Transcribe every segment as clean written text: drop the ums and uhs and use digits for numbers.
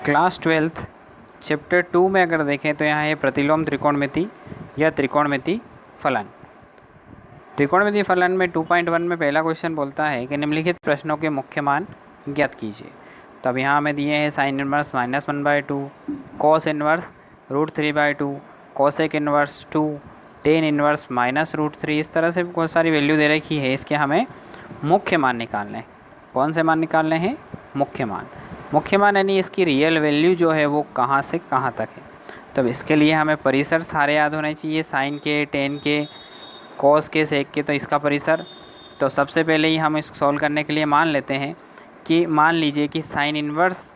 Class 12th chapter 2 में अगर देखें तो यहाँ है प्रतिलोम त्रिकोणमिति या त्रिकोणमिति फलन। त्रिकोणमिति फलन में 2.1 में पहला क्वेश्चन बोलता है कि निम्नलिखित प्रश्नों के मुख्य मान ज्ञात कीजिए। तो अब यहाँ हमें दिए हैं sine inverse -1/2, cos inverse √3/2, cosec inverse 2, tan inverse -√3। इस तरह से बहुत सारी वैल्यू दे रखी है। इसके हमें मुख्य मान निकालने हैं। कौन से मान निकालने हैं? मुख्य मान। मुख्य मान यानी इसकी रियल वैल्यू जो है वो कहाँ से कहाँ तक है। तो इसके लिए हमें परिसर सारे याद होने चाहिए, साइन के, टेन के, कॉस के, सेक के। तो इसका परिसर तो सबसे पहले ही हम इसको सॉल्व करने के लिए मान लेते हैं कि मान लीजिए कि साइन इनवर्स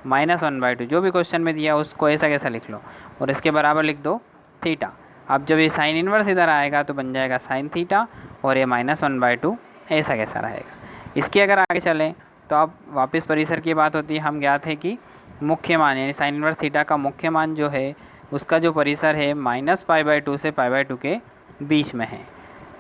-1/2 जो भी क्वेश्चन में दिया उसको ऐसा कैसा लिख लो और इसके बराबर लिख दो थीटा। अब जब ये साइन इनवर्स इधर आएगा तो बन जाएगा साइन थीटा और ये -1/2 ऐसा कैसा रहेगा। इसके अगर आगे चलें तो अब वापस परिसर की बात होती है। हम ज्ञात है कि मुख्य मान यानी साइन इनवर्स थीटा का मुख्य मान जो है उसका जो परिसर है -π/2 से π/2 के बीच में है।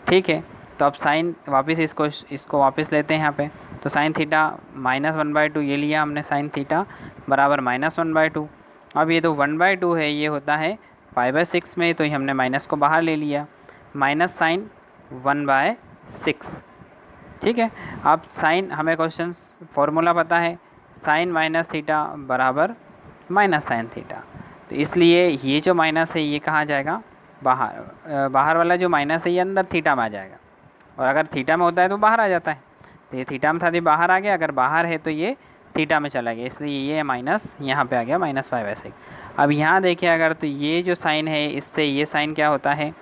ठीक है, तो अब साइन वापस इसको वापस लेते हैं यहाँ पे। तो साइन थीटा -1/2 ये लिया हमने, साइन थीटा बराबर -1/2। अब ये तो 1/2 है, ये होता है π/6 में, तो ये हमने माइनस को बाहर ले लिया, माइनस साइन 1/6। ठीक है, अब साइन हमें क्वेश्चन फॉर्मूला पता है, साइन माइनस थीटा बराबर माइनस साइन थीटा। तो इसलिए ये जो माइनस है ये कहाँ जाएगा? बाहर। बाहर वाला जो माइनस है ये अंदर थीटा में आ जाएगा, और अगर थीटा में होता है तो बाहर आ जाता है। तो ये थीटा में था तो बाहर आ गया, अगर बाहर है तो ये थीटा में चला गया, इसलिए ये माइनस यहाँ पे आ गया -π/6। अब यहाँ देखिए अगर तो ये जो साइन है इससे ये साइन क्या होता है,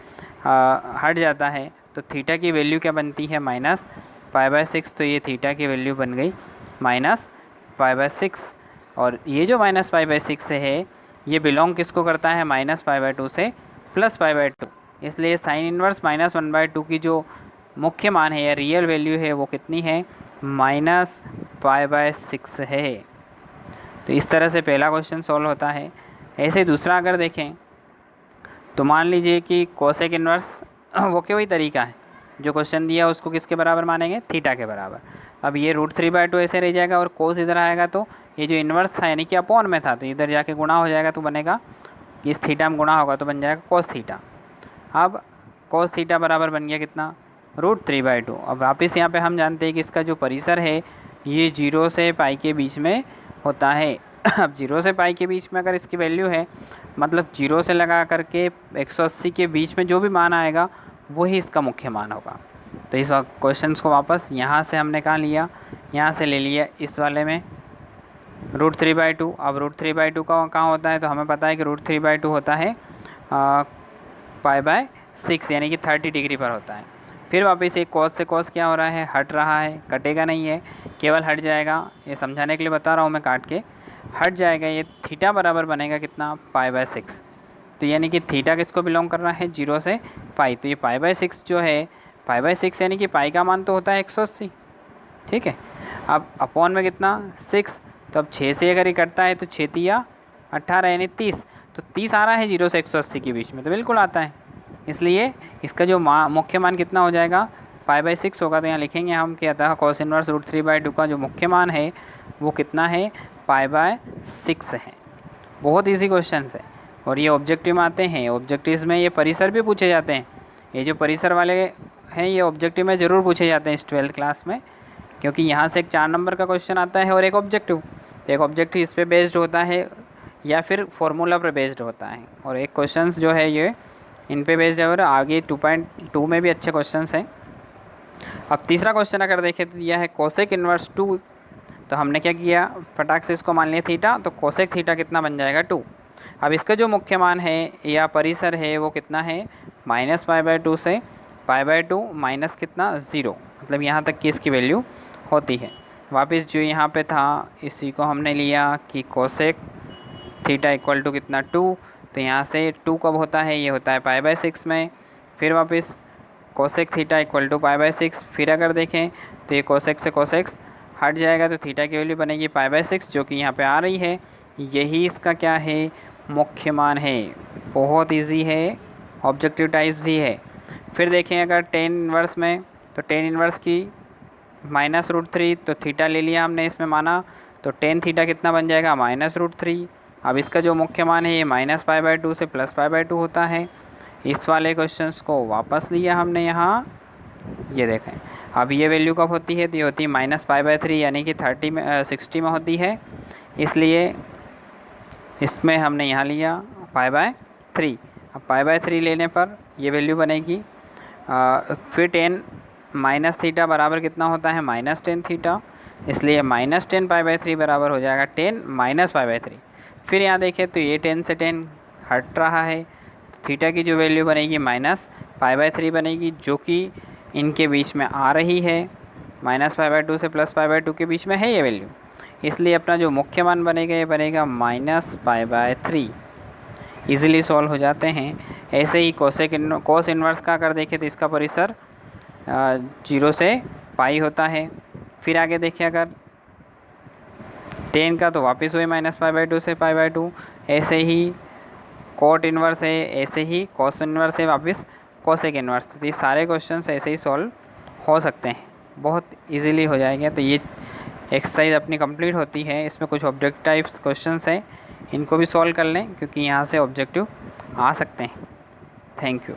हट जाता है। तो थीटा की वैल्यू क्या बनती है? -π/6। तो ये थीटा की वैल्यू बन गई -π/6। और ये जो -π/6 है ये बिलोंग किसको करता है? -π/2 से +π/2। इसलिए साइन इनवर्स -1/2 की जो मुख्य मान है या रियल वैल्यू है वो कितनी है? -π/6 है। तो इस तरह से पहला क्वेश्चन सॉल्व होता है। ऐसे दूसरा अगर देखें तो मान लीजिए कि कोसेक इनवर्स वो के वही तरीका है, जो क्वेश्चन दिया उसको किसके बराबर मानेंगे? थीटा के बराबर। अब ये √3/2 ऐसे रह जाएगा और कोस इधर आएगा तो ये जो इन्वर्स था यानी कि अपॉन में था तो इधर जाके गुणा हो जाएगा, तो बनेगा इस थीटा में गुणा होगा तो बन जाएगा कोस थीटा। अब कोस थीटा बराबर बन गया कितना? √3/2। अब वापस यहाँ पे हम जानते हैं कि इसका जो परिसर है ये 0 से पाई के बीच में होता है। अब 0 से पाई के बीच में अगर इसकी वैल्यू है, मतलब 0 से लगा करके 180 के बीच में जो भी मान आएगा वही इसका मुख्य मान होगा। तो इस क्वेश्चन को वापस यहाँ से हमने कहाँ लिया? यहाँ से ले लिया इस वाले में √3/2। अब √3/2 का कहाँ होता है? तो हमें पता है कि √3/2 होता है π/6 यानी कि 30 डिग्री पर होता है। फिर वापस एक कॉस से कॉस क्या हो रहा है? हट रहा है, कटेगा नहीं है, केवल हट जाएगा। ये समझाने के लिए बता रहा हूँ मैं, काट के हट जाएगा। ये थीटा बराबर बनेगा कितना? π/6। तो यानी कि थीटा किसको बिलोंग कर रहा है? 0 से पाई। तो ये π/6 जो है, π/6 यानी कि पाई का मान तो होता है 180। ठीक है, अब अपॉन में कितना? 6। तो अब 6 से अगर ये कटता है तो 6 तिया 18 यानी 30। तो 30 आ रहा है 0 से 180 के बीच में, तो बिल्कुल आता है। इसलिए इसका जो मुख्य मान कितना हो जाएगा? π/6 होगा। तो यहाँ लिखेंगे हम कि अतः कॉस इनवर्स √3/2 का जो मुख्य मान है वो कितना है? π/6 है। बहुत ईजी क्वेश्चन है और ये ऑब्जेक्टिव में आते हैं। ऑब्जेक्टिव्स में ये परिसर भी पूछे जाते हैं। ये जो परिसर वाले हैं ये ऑब्जेक्टिव में ज़रूर पूछे जाते हैं इस 12th क्लास में, क्योंकि यहाँ से एक 4 नंबर का क्वेश्चन आता है और एक ऑब्जेक्टिव। तो एक ऑब्जेक्टिव इस पे बेस्ड होता है या फिर फॉर्मूला पर बेस्ड होता है, और एक क्वेश्चन जो है ये इन पे बेस्ड है। और आगे 2.2 में भी अच्छे क्वेश्चन हैं। अब तीसरा क्वेश्चन अगर देखें तो यह है कोसेक इनवर्स 2। तो हमने क्या किया? फटाक से इसको मान लिया थीटा, तो कोसेक थीटा कितना बन जाएगा? 2। अब इसका जो मुख्य मान है या परिसर है वो कितना है? -π/2 से π/2 माइनस कितना? 0। मतलब यहाँ तक की इसकी वैल्यू होती है। वापस जो यहाँ पे था इसी को हमने लिया कि कोसेक थीटा इक्वल टू कितना? 2। तो यहाँ से 2 कब होता है? ये होता है π/6 में। फिर वापस कोसेक थीटा इक्वल टू π/6। फिर अगर देखें तो ये कोसेक से कोसेक हट जाएगा तो थीटा की वैल्यू बनेगी π/6, जो कि यहाँ पे आ रही है। यही इसका क्या है? मुख्य मान है। बहुत इजी है, ऑब्जेक्टिव टाइप्स ही है। फिर देखें अगर टेन इनवर्स में, तो टेन इनवर्स की -√3, तो थीटा ले लिया हमने इसमें माना, तो टेन थीटा कितना बन जाएगा, -√3। अब इसका जो मुख्य मान है ये -π/2 से +π/2 होता है। इस वाले क्वेश्चंस को वापस लिया हमने यहाँ, ये देखें। अब ये वैल्यू कब होती है, तो ये होती है -π/3 यानी कि 60 में होती है, इसलिए इसमें हमने यहाँ लिया π/3। अब π/3 लेने पर ये वैल्यू बनेगी। फिर टेन माइनस थीटा बराबर कितना होता है, -10 थीटा, इसलिए -10 π/3 बराबर हो जाएगा 10 - π/3। फिर यहाँ देखें तो ये 10 से 10 हट रहा है, तो थीटा की जो वैल्यू बनेगी -π/3 बनेगी, जो कि इनके बीच में आ रही है। -π/2 से +π/2 के बीच में है ये वैल्यू, इसलिए अपना जो मुख्य मान बनेगा ये बनेगा -π/3। ईजिली सॉल्व हो जाते हैं। ऐसे ही कोस इन्वर्स का अगर देखें तो इसका परिसर 0 से पाई होता है। फिर आगे देखें अगर टेन का, तो वापस हुए -π/2 से π/2। ऐसे ही कोट इन्वर्स है, ऐसे ही कोस इन्वर्स है, वापस कोसेक इन्वर्स। तो ये सारे क्वेश्चंस ऐसे ही सॉल्व हो सकते हैं, बहुत इजीली हो जाएंगे। तो ये एक्सरसाइज अपनी कंप्लीट होती है। इसमें कुछ ऑब्जेक्टिव टाइप्स क्वेश्चंस हैं, इनको भी सॉल्व कर लें क्योंकि यहाँ से ऑब्जेक्टिव आ सकते हैं। Thank you.